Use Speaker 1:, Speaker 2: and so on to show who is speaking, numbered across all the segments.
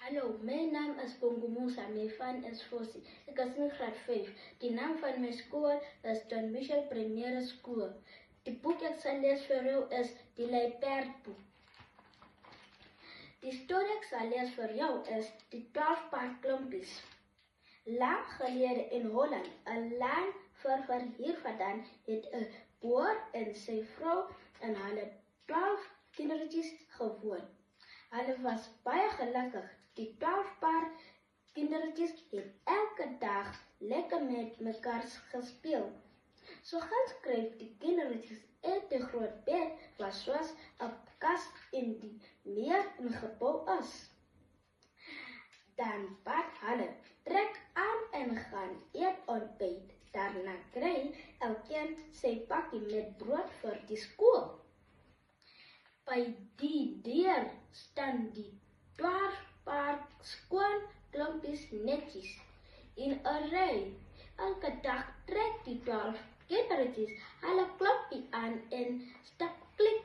Speaker 1: Hallo, mijn naam is Bongo Musa, mijn van is Fossi. Ik is in graad 5. De naam van mijn school is John Michel Premiere School. De boek dat ik zal lezen voor jou is De Luipaardboek. De story ik zal lezen voor jou is De 12 paardklompies. Lang geleden in Holland, een land ver hier vandaan, het een boer en zijn vrouw en hulle 12 kindertjes gewoon. Hulle was baie gelukkig. Die 12 paar kindertjes het elke dag lekker met mekaar gespeel. So gaan skryf die kindertjes uit die groot bed wat soos 'n kas in die meer ingebou is. Dan bad hulle, trek aan en gaan eet ontbyt. Daarna kry elkeen sy pakkie met brood vir die skool. By die deur staan die 12 paar skoon klompies netjies in 'n ry. Elke dag trek die 12 kindertjies hulle klompie aan en stap klik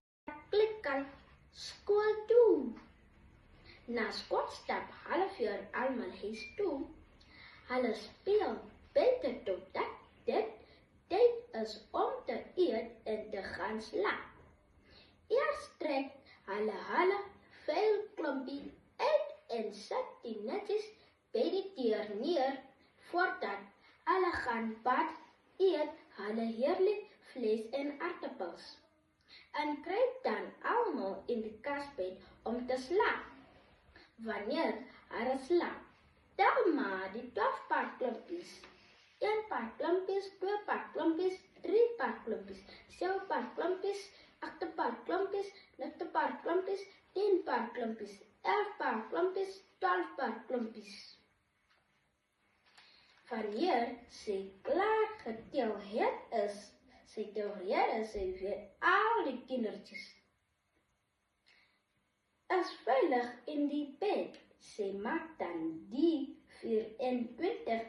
Speaker 1: skool toe. Na skool stap hulle vir almal huis toe. Hulle speel buite totdat dit tyd is om te eet en te gaan slaap. Eers trek hulle vuil klompie uit en sit die netjies by die deur neer voordat hulle gaan bad eet hulle heerlik vlees en aardappels. En kruip dan almal in die kasbed om te slaap. Wanneer hulle slaap, tel maar die 12 paardklompies. 1 paardklompies, 2 paardklompies, 3 paardklompies, 7 paardklompies, 8 paardklompies, 9 paardklompies, 10 paardklompies, 11 paardklompies, 12 paardklompies. Wanneer sy klaar getel het, sy weer al die kindertjies. Is veilig in die bed. Sy maak dan die 24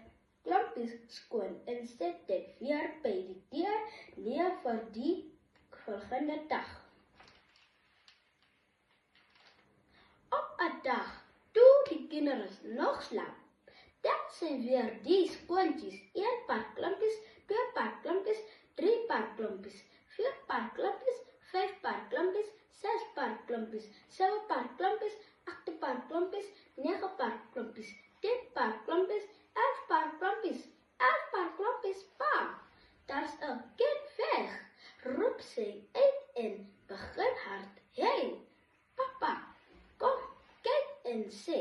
Speaker 1: klompies skoon en sit dit weer by die deur neer vir die volgende dag. Op 'n dag, toe die kinders nog slaap, tel sy weer die skoontjies. 1 paar klompies, 2 paar klompies, 3 paar klompies, 4 paar klompies, 5 paar klompies, 6 paar klompies, 7 paar klompies, 8 paar klompies, 9 paar klompies, 10 paar klompies, 11 paar klompies, 11 paar klompies, pa. Daar's 'n kind weg, roep sy uit en begin hard huil. Papa, kom kyk en sê,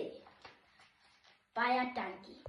Speaker 1: baie dankie.